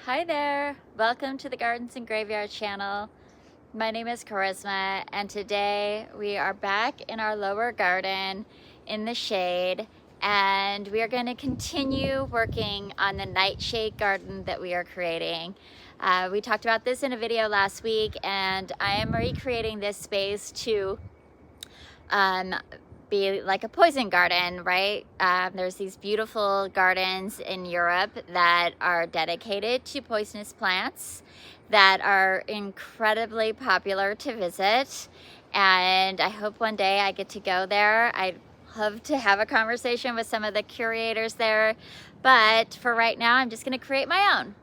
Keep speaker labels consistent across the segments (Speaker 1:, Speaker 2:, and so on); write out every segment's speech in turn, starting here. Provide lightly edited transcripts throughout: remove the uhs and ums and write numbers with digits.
Speaker 1: Hi there, welcome to the Gardens and Graveyard channel. My name is Charisma and today we are back in our lower garden in the shade, and we are going to continue working on the nightshade garden that we are creating. We talked about this in a video last week, and I am recreating this space to be like a poison garden, right? There's these beautiful gardens in Europe that are dedicated to poisonous plants that are incredibly popular to visit. And I hope one day I get to go there. I'd love to have a conversation with some of the curators there. But for right now, I'm just going to create my own.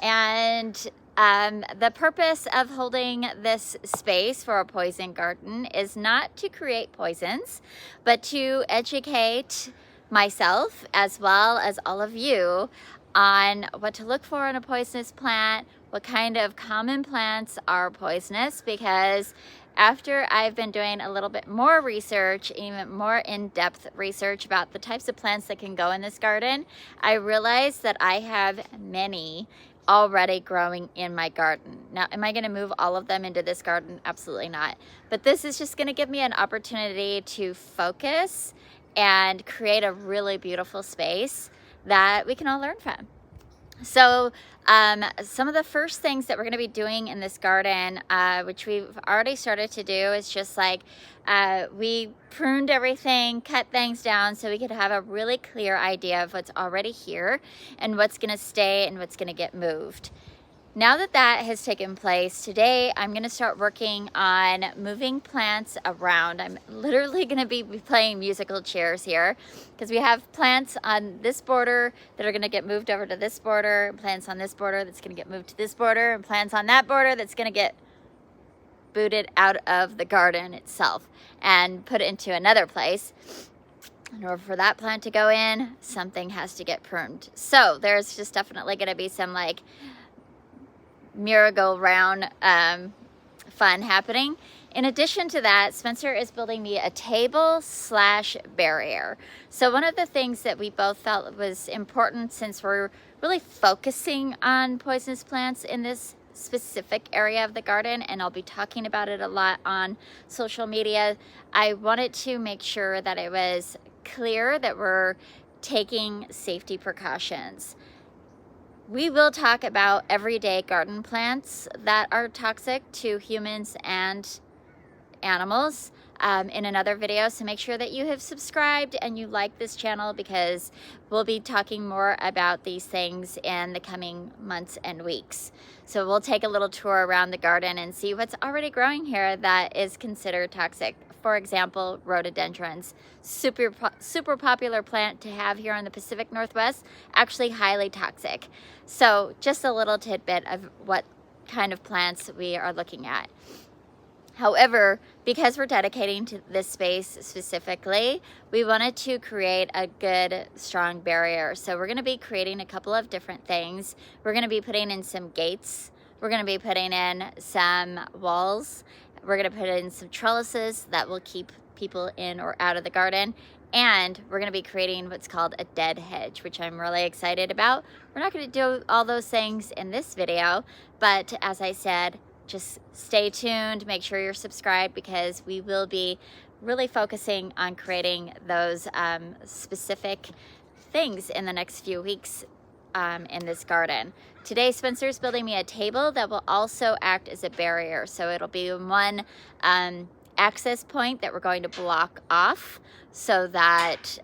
Speaker 1: And the purpose of holding this space for a poison garden is not to create poisons, but to educate myself as well as all of you on what to look for in a poisonous plant, what kind of common plants are poisonous, because after I've been doing a little bit more research, even more in-depth research about the types of plants that can go in this garden, I realized that I have many already growing in my garden. Now, am I going to move all of them into this garden? Absolutely not. But this is just going to give me an opportunity to focus and create a really beautiful space that we can all learn from. So some of the first things that we're going to be doing in this garden, which we've already started to do, is just like we pruned everything, cut things down so we could have a really clear idea of what's already here and what's going to stay and what's going to get moved. Now that that has taken place, today I'm going to start working on moving plants around. I'm literally going to be playing musical chairs here because we have plants on this border that are going to get moved over to this border, and plants on this border that's going to get moved to this border, and plants on that border that's going to get booted out of the garden itself and put into another place. In order for that plant to go in, something has to get pruned. So there's just definitely going to be some like merry-go-round fun happening. In addition to that, Spencer is building me a table / barrier. So one of the things that we both felt was important, since we're really focusing on poisonous plants in this specific area of the garden, and I'll be talking about it a lot on social media, I wanted to make sure that it was clear that we're taking safety precautions. We will talk about everyday garden plants that are toxic to humans and animals in another video, so make sure that you have subscribed and you like this channel, because we'll be talking more about these things in the coming months and weeks. So we'll take a little tour around the garden and see what's already growing here that is considered toxic. For example, rhododendrons, super popular plant to have here in the Pacific Northwest, actually highly toxic. So just a little tidbit of what kind of plants we are looking at. However, because we're dedicating to this space specifically, we wanted to create a good, strong barrier. So we're going to be creating a couple of different things. We're going to be putting in some gates. We're going to be putting in some walls. We're going to put in some trellises that will keep people in or out of the garden. And we're going to be creating what's called a dead hedge, which I'm really excited about. We're not going to do all those things in this video, but as I said, just stay tuned, make sure you're subscribed, because we will be really focusing on creating those specific things in the next few weeks in this garden. Today, Spencer's building me a table that will also act as a barrier. So it'll be one access point that we're going to block off so that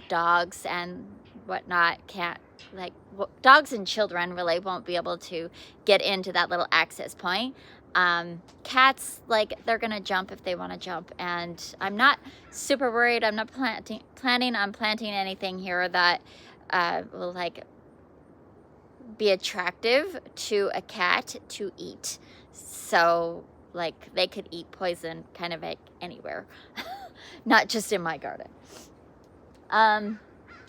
Speaker 1: dogs and whatnot can't, like dogs and children really won't be able to get into that little access point. Cats, like, they're gonna jump if they want to jump, and I'm not super worried. I'm not planning on planting anything here that will like be attractive to a cat to eat. So like they could eat poison kind of like anywhere, not just in my garden.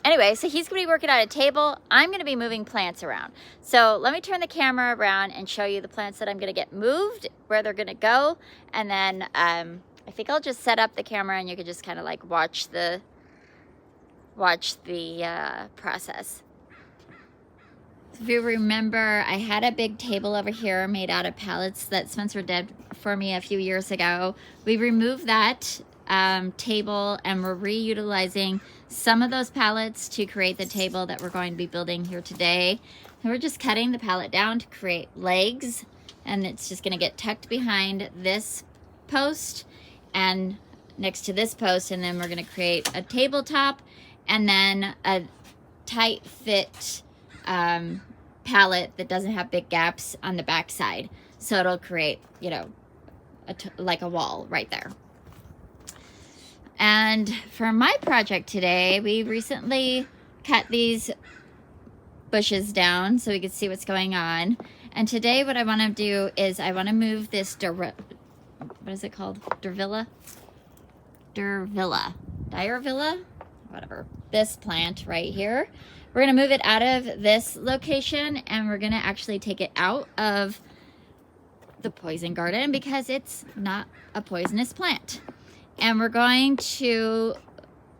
Speaker 1: Anyway, so he's going to be working on a table. I'm going to be moving plants around. So let me turn the camera around and show you the plants that I'm going to get moved, where they're going to go. And then I think I'll just set up the camera and you can just kind of like watch the process. If you remember, I had a big table over here made out of pallets that Spencer did for me a few years ago. We removed that table and we're reutilizing some of those pallets to create the table that we're going to be building here today. And we're just cutting the pallet down to create legs, and it's just going to get tucked behind this post and next to this post, and then we're going to create a tabletop and then a tight fit pallet that doesn't have big gaps on the back side, so it'll create, you know, like a wall right there. And for my project today, we recently cut these bushes down so we could see what's going on. And today what I want to do is I want to move this what is it called? Durvilla, whatever, this plant right here. We're going to move it out of this location, and we're going to actually take it out of the poison garden because it's not a poisonous plant. And we're going to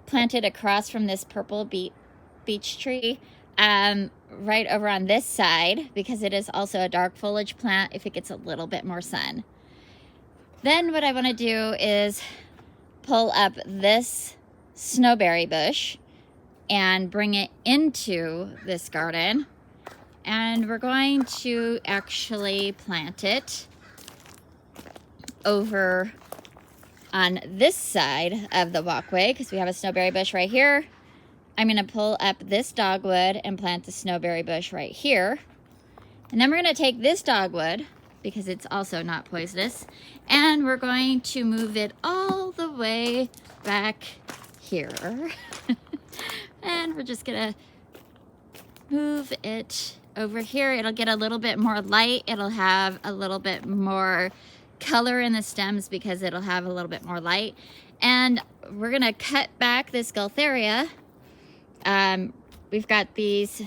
Speaker 1: plant it across from this purple beech tree right over on this side, because it is also a dark foliage plant if it gets a little bit more sun. Then what I want to do is pull up this snowberry bush and bring it into this garden, and we're going to actually plant it over on this side of the walkway because we have a snowberry bush right here. I'm going to pull up this dogwood and plant the snowberry bush right here, and then we're going to take this dogwood because it's also not poisonous, and we're going to move it all the way back here. And we're just gonna move it over here. It'll get a little bit more light. It'll have a little bit more color in the stems because it'll have a little bit more light. And we're gonna cut back this Gaultheria. We've got these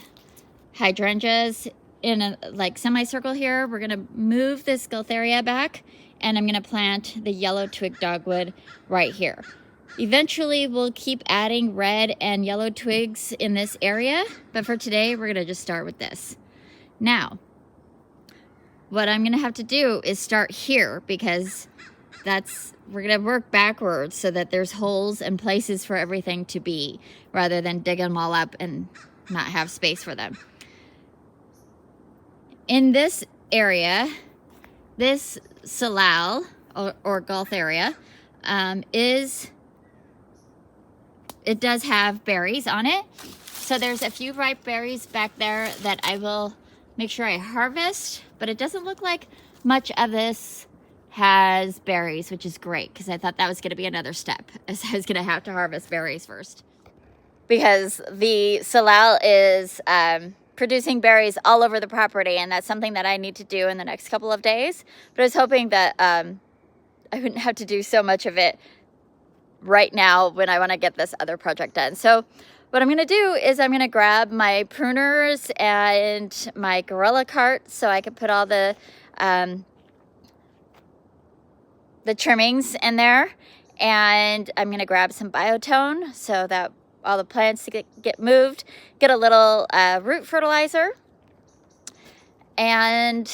Speaker 1: hydrangeas in a like semicircle here. We're gonna move this Gaultheria back, and I'm gonna plant the yellow twig dogwood right here. Eventually, we'll keep adding red and yellow twigs in this area, but for today, we're gonna just start with this. Now, what I'm gonna have to do is start here because we're gonna work backwards so that there's holes and places for everything to be, rather than dig them all up and not have space for them. In this area, this salal or Gaultheria it does have berries on it. So there's a few ripe berries back there that I will make sure I harvest, but it doesn't look like much of this has berries, which is great because I thought that was going to be another step, as I was going to have to harvest berries first. Because the salal is producing berries all over the property, and that's something that I need to do in the next couple of days. But I was hoping that I wouldn't have to do so much of it right now when I want to get this other project done. So what I'm going to do is I'm going to grab my pruners and my gorilla cart so I can put all the trimmings in there, and I'm going to grab some biotone so that all the plants get moved, get a little root fertilizer, and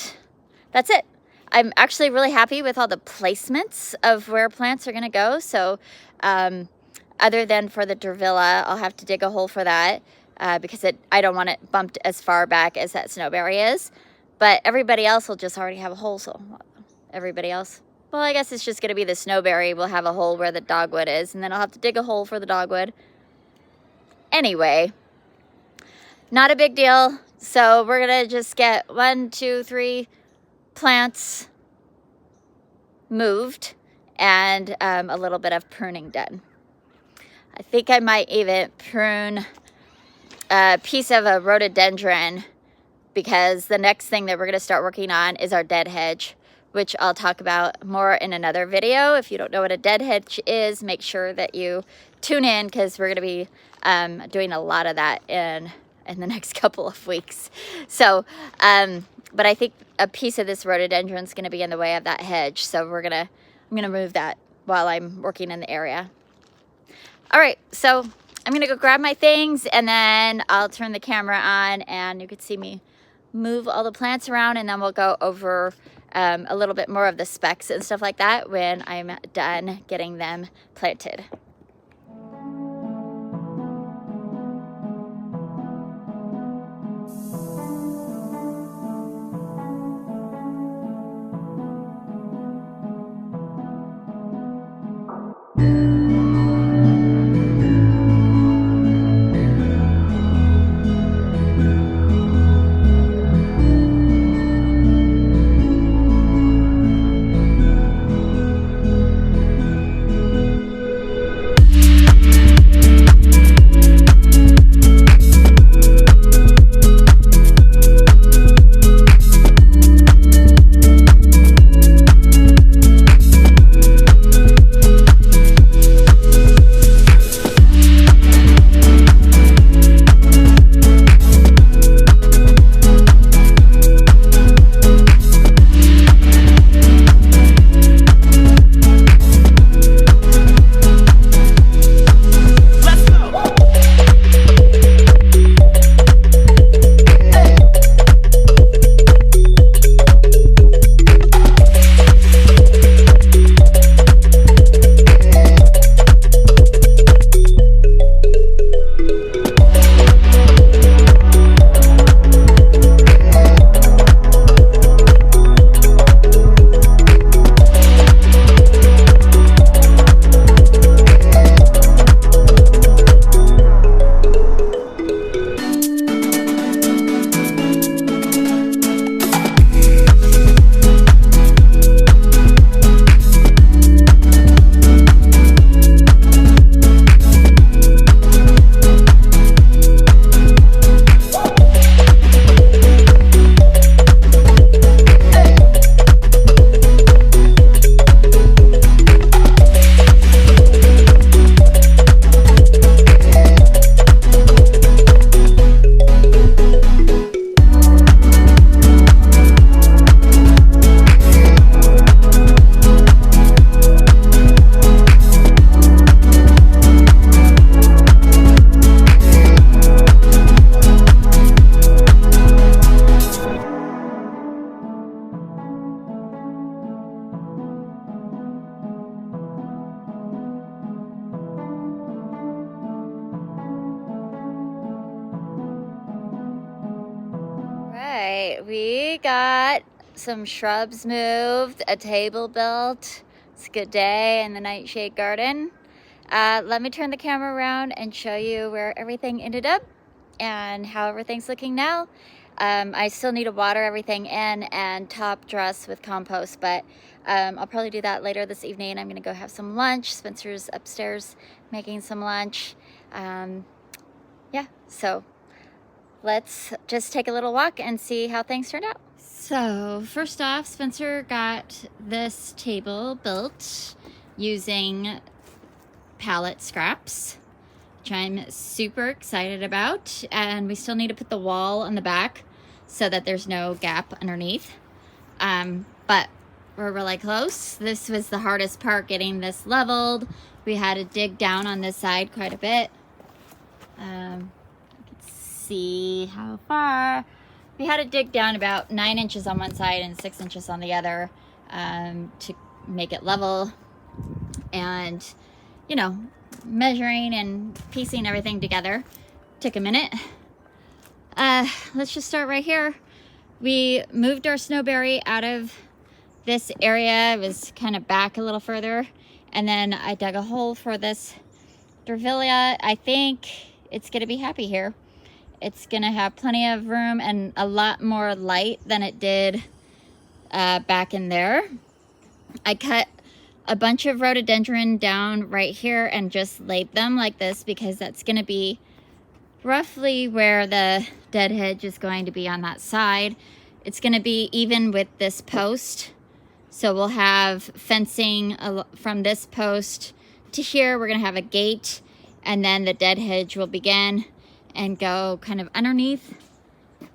Speaker 1: that's it. I'm actually really happy with all the placements of where plants are going to go. So other than for the Durvilla, I'll have to dig a hole for that because I don't want it bumped as far back as that snowberry is. But everybody else will just already have a hole. So everybody else, well, I guess it's just going to be the snowberry will have a hole where the dogwood is. And then I'll have to dig a hole for the dogwood. Anyway, not a big deal. So we're going to just get 1, 2, 3 plants moved and a little bit of pruning done. I think I might even prune a piece of a rhododendron because the next thing that we're going to start working on is our dead hedge, which I'll talk about more in another video. If you don't know what a dead hedge is, make sure that you tune in because we're going to be doing a lot of that in the next couple of weeks. So, but I think a piece of this rhododendron is going to be in the way of that hedge. So I'm going to move that while I'm working in the area. All right, so I'm going to go grab my things and then I'll turn the camera on and you can see me move all the plants around, and then we'll go over a little bit more of the specs and stuff like that when I'm done getting them planted. We got some shrubs moved, a table built. It's a good day in the nightshade garden. Let me turn the camera around and show you where everything ended up and how everything's looking now. I still need to water everything in and top dress with compost, but I'll probably do that later this evening. I'm gonna go have some lunch. Spencer's upstairs making some lunch. Yeah, so let's just take a little walk and see how things turned out. So first off, Spencer got this table built using pallet scraps, which I'm super excited about. And we still need to put the wall on the back so that there's no gap underneath. But we're really close. This was the hardest part, getting this leveled. We had to dig down on this side quite a bit. See how far. We had to dig down about 9 inches on one side and 6 inches on the other to make it level. And, you know, measuring and piecing everything together took a minute. Let's just start right here. We moved our snowberry out of this area. It was kind of back a little further. And then I dug a hole for this Durvilia. I think it's going to be happy here. It's gonna have plenty of room and a lot more light than it did back in there. I cut a bunch of rhododendron down right here and just laid them like this because that's gonna be roughly where the dead hedge is going to be on that side. It's gonna be even with this post. So we'll have fencing from this post to here. We're gonna have a gate, and then the dead hedge will begin and go kind of underneath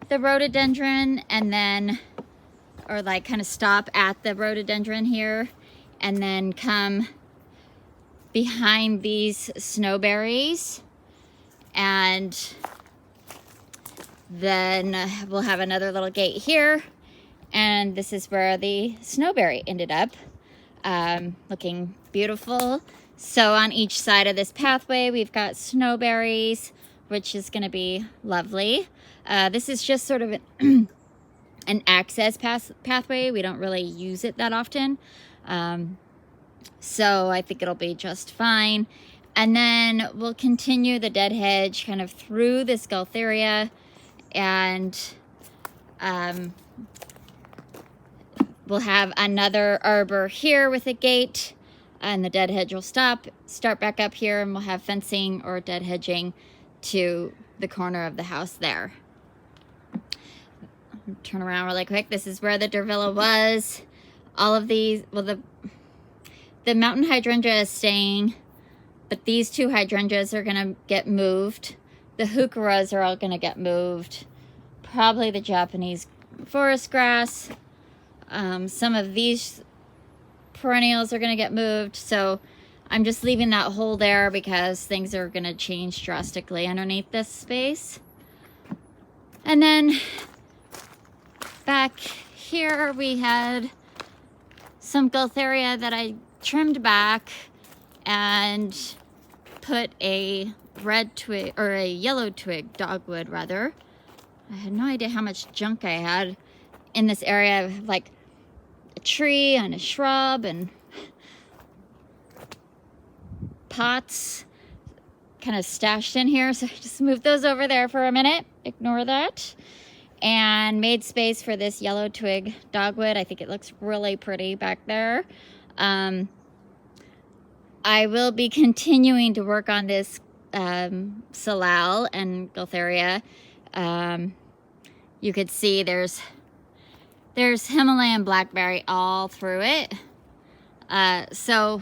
Speaker 1: the rhododendron, and then, or like kind of stop at the rhododendron here, and then come behind these snowberries and Then we'll have another little gate here, and this is where the snowberry ended up, looking beautiful. So on each side of this pathway, we've got snowberries, which is going to be lovely. This is just sort of an access pathway. We don't really use it that often. So I think it'll be just fine. And then we'll continue the dead hedge kind of through this Gaultheria, and we'll have another arbor here with a gate, and the dead hedge will start back up here, and we'll have fencing or dead hedging to the corner of the house there. Turn around really quick. This is where the Durvilla was. All of these, well, the mountain hydrangea is staying, but these two hydrangeas are gonna get moved. The heucheras are all gonna get moved. Probably the Japanese forest grass. Some of these perennials are gonna get moved. So I'm just leaving that hole there because things are gonna change drastically underneath this space. And then back here we had some Gaultheria that I trimmed back and put a red twig, or a yellow twig, dogwood rather. I had no idea how much junk I had in this area, like a tree and a shrub and pots kind of stashed in here. So I just moved those over there for a minute. Ignore that. And made space for this yellow twig dogwood. I think it looks really pretty back there. I will be continuing to work on this Salal and Gaultheria. You could see there's Himalayan blackberry all through it. So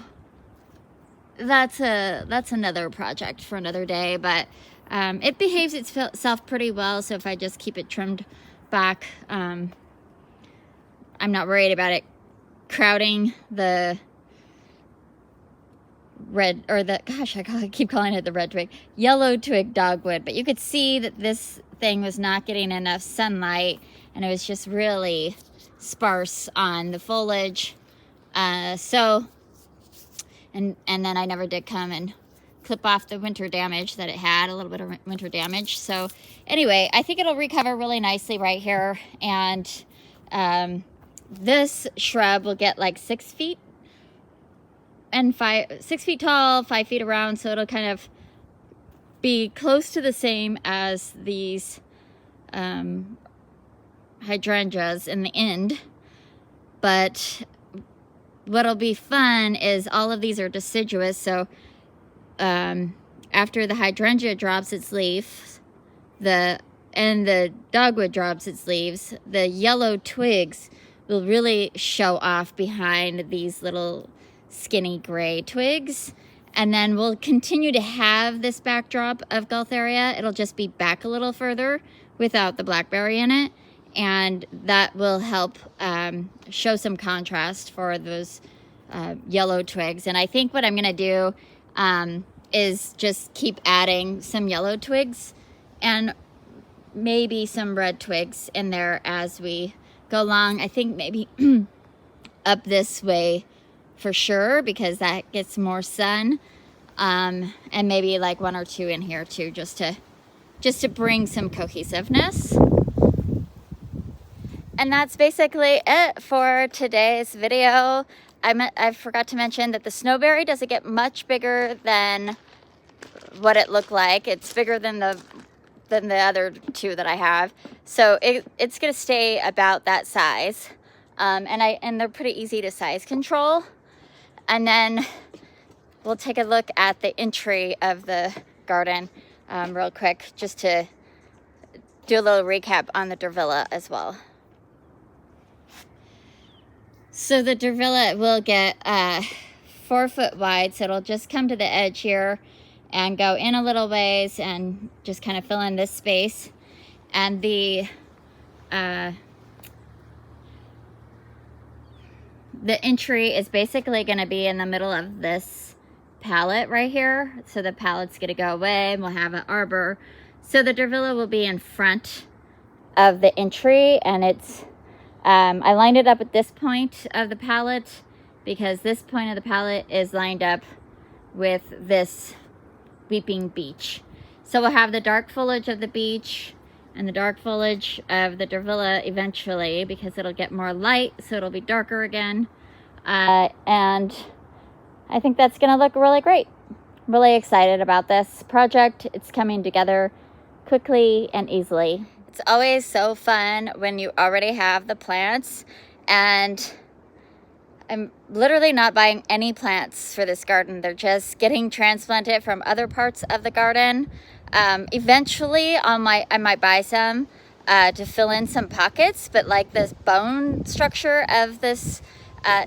Speaker 1: that's another project for another day, but it behaves itself pretty well. So if I just keep it trimmed back, I'm not worried about it crowding the red, or the, gosh, I keep calling it the red twig, yellow twig dogwood. But you could see that this thing was not getting enough sunlight, and it was just really sparse on the foliage. And then I never did come and clip off the winter damage that it had, a little bit of winter damage. So anyway, I think it'll recover really nicely right here. And this shrub will get like 6 feet and 6 feet tall, 5 feet around. So it'll kind of be close to the same as these hydrangeas in the end. But what'll be fun is all of these are deciduous. So after the hydrangea drops its leaves, and the dogwood drops its leaves, the yellow twigs will really show off behind these little skinny gray twigs. And then we'll continue to have this backdrop of Gaultheria. It'll just be back a little further without the blackberry in it. And that will help show some contrast for those yellow twigs. And I think what I'm going to do is just keep adding some yellow twigs and maybe some red twigs in there as we go along. I think maybe up this way for sure, because that gets more sun, and maybe like 1 or 2 in here too, just to bring some cohesiveness. And that's basically it for today's video. I forgot to mention that the snowberry doesn't get much bigger than what it looked like. It's bigger than the other 2 that I have. So it's gonna stay about that size. And they're pretty easy to size control. And then we'll take a look at the entry of the garden real quick, just to do a little recap on the Durvilla as well. So the Durvilla will get 4 foot wide, so it'll just come to the edge here and go in a little ways and just kind of fill in this space. And the entry is basically going to be in the middle of this palette right here. So the palette's going to go away and we'll have an arbor. So the Durvilla will be in front of the entry, and it's I lined it up at this point of the palette because this point of the palette is lined up with this weeping beech. So we'll have the dark foliage of the beech and the dark foliage of the Durvilla eventually, because it'll get more light, so it'll be darker again. And I think that's gonna look really great. Really excited about this project. It's coming together quickly and easily. It's always so fun when you already have the plants, and I'm literally not buying any plants for this garden. They're just getting transplanted from other parts of the garden. Eventually I might buy some to fill in some pockets, but like this bone structure of this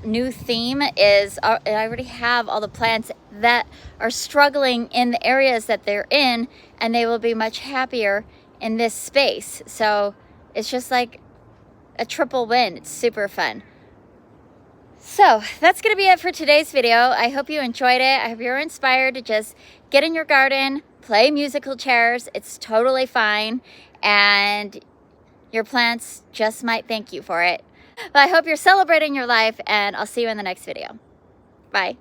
Speaker 1: new theme is, I already have all the plants that are struggling in the areas that they're in, and they will be much happier in this space. So it's just like a triple win. It's super fun. So that's going to be it for today's video. I hope you enjoyed it. I hope you're inspired to just get in your garden, play musical chairs. It's totally fine, and your plants just might thank you for it. But I hope you're celebrating your life, and I'll see you in the next video. Bye.